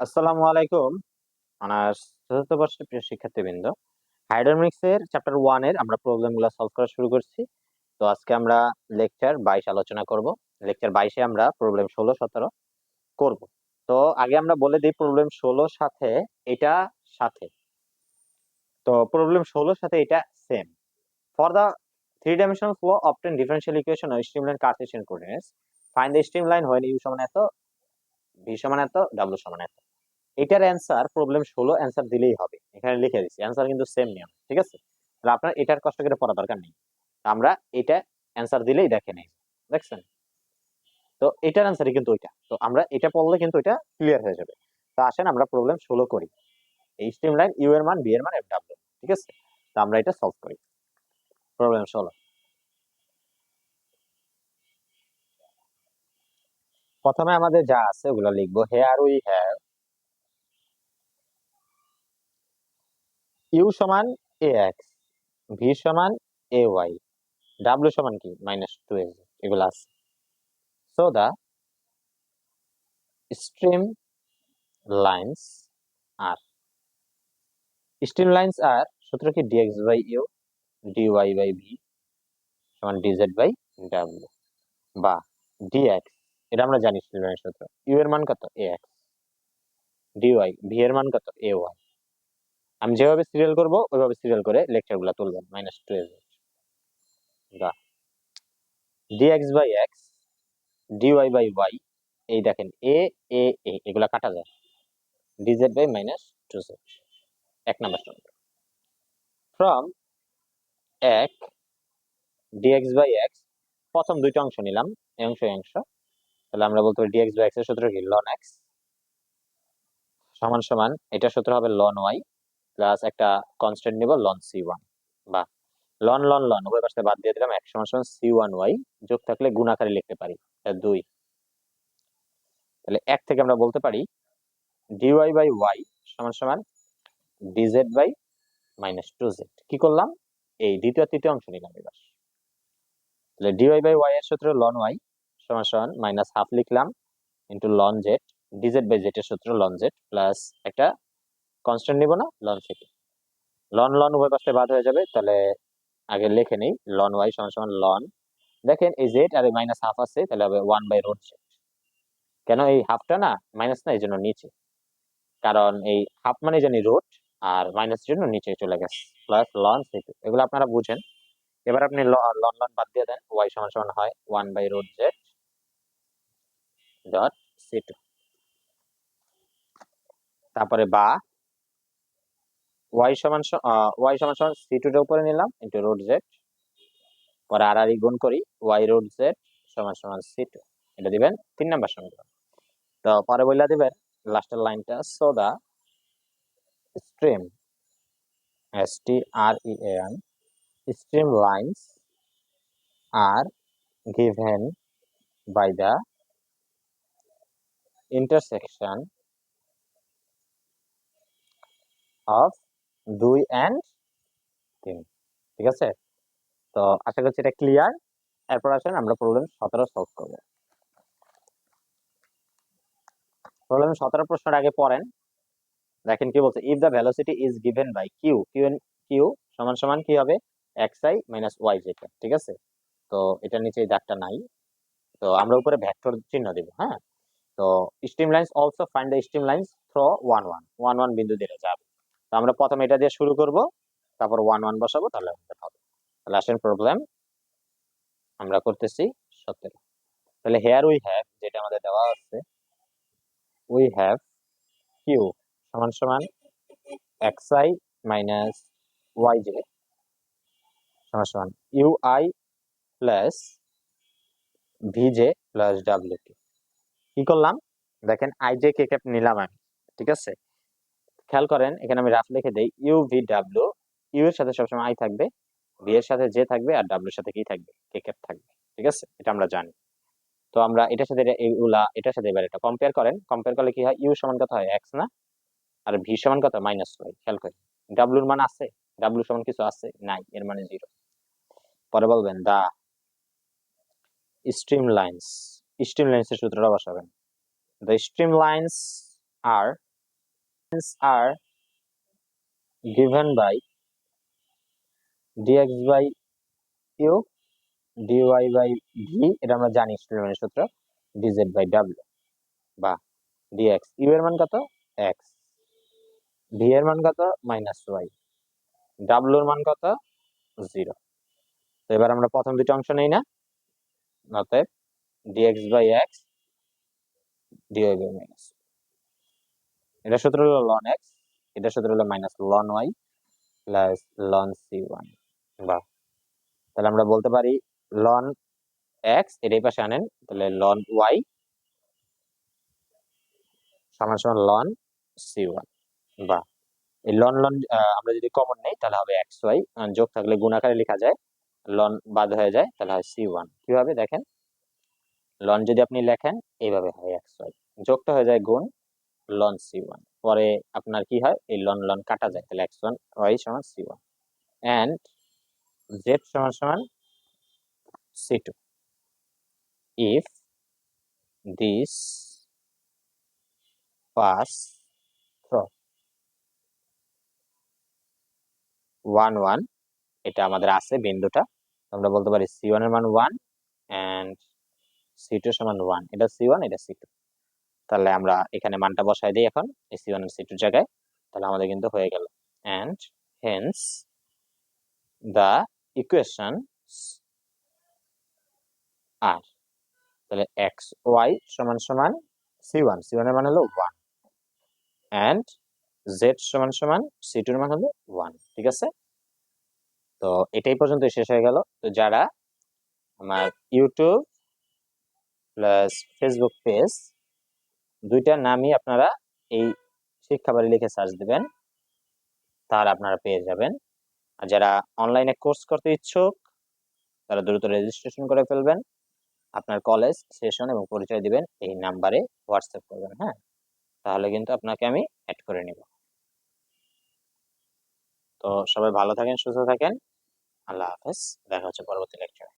আসসালামু আলাইকুম। অনার্স চতুর্থ বর্ষের প্রিয় শিক্ষার্থীবৃন্দ, হাইড্রোডাইনামিক্স এর চ্যাপ্টার 1 এর আমরা প্রবলেমগুলো সলভ করা শুরু করছি। তো আজকে আমরা লেকচার 22 আলোচনা করব। লেকচার 22 এ আমরা প্রবলেম 16 17 করব। তো আগে আমরা বলে দিই প্রবলেম 16 সাথে এটা সাথে। তো প্রবলেম 16 সাথে এটা same. For the three dimensional flow obtain differential equation of streamline Cartesian coordinates, find the streamline when u সমান এত, v সমান এত, w সমান এত। এটার অ্যান্সার প্রবলেম 16 অ্যান্সার দিলেই হবে। এখানে লিখে দিচ্ছি অ্যান্সার কিন্তু সেম নিয়ম, ঠিক আছে? তাহলে আপনার এটার কষ্ট করে পড়া দরকার নেই। আমরা এটা অ্যান্সার দিলেই দেখে নেই, দেখছেন? তো এটার অ্যান্সারই কিন্তু ওইটা। তো আমরা এটা পড়লে কিন্তু এটা ক্লিয়ার হয়ে যাবে। তো আসেন আমরা প্রবলেম 16 করি। এই স্ট্রিম লাইন ইউ এর মান, বি এর মান, এফ ডাব্লিউ, ঠিক আছে? তো আমরা এটা সলভ করি। প্রবলেম 16 প্রথমে আমাদের যা আছে ওগুলো লিখবো। হেয়ার উই হ্যাভ ইউ সমান এ এক্স, ভি সমান এ ওয়াই, ডাব্লিউ সমান কি -2 এগুলো আছে। So the stream lines are streamlines are সূত্র কি dx by u dy by v সমান dz by w, বা dx, এটা আমরা জানি স্ট্রিমলাইনের সূত্র। u এর মান কত ax, dy v এর মান কত ay। আমি যেভাবে সিরিয়াল করব ওইভাবে সিরিয়াল করে লেকচার গুলা তুলবেন। -2 বা dx by x dy by y, এই দেখেন a a a এগুলা কাটা যায়, dz by -2z, এক নাম্বার সূত্র। ফ্রম এক dx by x, প্রথম দুইটা অংশ নিলাম, এই অংশ এই অংশ। তাহলে আমরা বলতে পারি dx by x এর সূত্র কি ln x সমান সমান, এটা সূত্র হবে ln y প্লাস একটা কনস্ট্যান্ট নিব ln c1, বা ln উভয় পাশে বাদ দিয়ে দিলাম, x সমান সমান c1y, যোগ থাকলে গুণ আকারে লিখতে পারি 2। তাহলে এক থেকে আমরা বলতে পারি dy by y সমান সমান dz by -2z। কি করলাম? এই দ্বিতীয় তৃতীয় অংশ নিলাম এবার। তাহলে dy by y এর সূত্র ln y সমান সমান -হাফ লিখলাম into ln z, dz by z এর সূত্র ln z প্লাস একটা কনস্ট্যান্ট নিব না ln c, ln উভয় পাশে বাদ হয়ে যাবে। তাহলে আগে লিখে নেই ln y সমান সমান ln, দেখেন এই z আর এই হাফ আছে, তাহলে হবে 1/√z। কেন এই হাফটা না মাইনাস না, এই জন্য নিচে, কারণ এই হাফ মানে জানি রুট, আর মাইনাস জন্য নিচে চলে গেছে, প্লাস ln c2। এগুলো আপনারা বুঝেন। এবার আপনি ln বাদ দিয়ে দেন, y সমান সমান হয় 1/√z ডট c2। তারপরে বা y সমান সমান c2 এর উপরে নিলাম ইনটু √z, পরে আর গুণ করি y√z সমান সমান c2, এটা দিবেন 3 নাম্বার সমীকরণ। তো পরে বইলা দিবেন লাস্টের লাইনটা, so the stream STREAM streamlines are given by the intersection of 2 and 3। ঠিক আছে? তো আশা করছি এটা ক্লিয়ার। এরপর আসেন আমরা প্রবলেম 17 সলভ করব। প্রবলেম 17 প্রশ্নের আগে পড়েন, দেখেন কি বলছে। If the velocity is given by Q, Q সমান সমান কি হবে xi - yj, ঠিক আছে? তো এটার নিচে এই দাগটা নাই, তো আমরা উপরে ভেক্টর চিহ্ন দেব। হ্যাঁ, তো স্ট্রিমলাইন্স অলসো ফাইন্ড দ্য স্ট্রিমলাইন্স থ্রো 1 1 1 1 বিন্দু দিয়ে যাবে। তো আমরা প্রথমে এটা দিয়ে শুরু করব, তারপর 1 1 বসাবো, তাহলে আমাদের হবে। তাহলে আসেন প্রবলেম আমরা করতেছি 17। তাহলে হেয়ার উই হ্যাভ, যেটা আমাদের দেওয়া আছে, উই হ্যাভ কিউ সমান সমান xi - yj সমান সমান ui plus vj plus wk। কি করলাম? দেখেন ij কে ক্যাপ নিলাম আমি, ঠিক আছে? খেয়াল করেন এখানে আমি রাফ লিখে দেই ইউ ভি ডাব্লিউ, ইউ এর সাথে সবসময় আই থাকবে, ভি এর সাথে জে থাকবে, আর ডাব্লিউ এর সাথে কি থাকবে কে ক্যাপ থাকবে, ঠিক আছে? এটা আমরা জানি। তো আমরা এটার সাথে এইগুলা, এটার সাথে এবার এটা কম্পেয়ার করেন, কম্পেয়ার করলে কি হয়, ইউ সমান কত হয় x না, আর ভি সমান কত -y। খেয়াল করেন ডাব্লিউর মান আছে, ডাব্লিউ সমান কিছু আছে নাই, এর মানে 0। পরে বলবেন দা স্ট্রিমলাইন্স, স্ট্রিমলাইন্স এর সূত্রটা বসাবেন। দ্য স্ট্রিমলাইন্স আর are given by dx by q dy by v, এটা আমরা জানি স্টোরম্যানের সূত্র, dz by w বা dx। u এর মান কত? x, v এর মান কত? -y, w এর মান কত? 0। তো এবার আমরা প্রথম দুটো অংশ নেই না, অতএব dx by x dy by minus, এটা সূত্র হলো ln x, এটা সূত্র হলো minus ln y plus ln c1। বা তাহলে আমরা বলতে পারি ln x এর এই পাশে আনেন, তাহলে ln y সমান সমান ln c1। বা এই লন লন আমরা যদি কমন নেই তাহলে হবে xy, যোগ থাকলে গুণ আকারে লেখা যায়, লন বাদ হয়ে যায় তাহলে হয় c1। কিভাবে দেখেন, লন যদি আপনি লেখেন এইভাবে হয় xy, যোগটা হয়ে যায় গুণ ln c1, পরে আপনার কি হয়, এই লন লন কাটা যায়, তাহলে x1 y সমান c1 and z সমান সমান c2 if this pass through 1 1, এটা আমাদের আছে বিন্দুটা, আমরা বলতে পারি c1 এর মান 1 and c2 সমান 1, এটা c1 এটা c2। তাহলে আমরা এখানে মানটা বসাই দিই এখন এই c1 আর c2 জায়গায়, তাহলে আমাদের কিন্তু হয়ে গেল and hence the equations are, তাহলে xy সমান সমান c1, c1 এর মান হলো 1 and z সমান সমান c2 এর মান হলো 1। ঠিক আছে, তো এটাই পর্যন্ত শেষ হয়ে গেল। তো যারা আমার ইউটিউব প্লাস ফেসবুক পেজ দুইটার নামই আপনারা এই শিক্ষাবাড়ি লিখে সার্চ দিবেন, তার আপনারা পেয়ে যাবেন। আর যারা অনলাইনে কোর্স করতে ইচ্ছুক তারা দ্রুত রেজিস্ট্রেশন করে ফেলবেন, আপনার কলেজ সেশন এবং পরিচয় দিবেন, এই নাম্বারে হোয়াটসঅ্যাপ করবেন। হ্যাঁ, তাহলে কিন্তু আপনাকে আমি অ্যাড করে নিব। তো সবাই ভালো থাকেন, সুস্থ থাকেন, আল্লাহ হাফেজ, দেখা হচ্ছে পরবর্তী লেকচারে।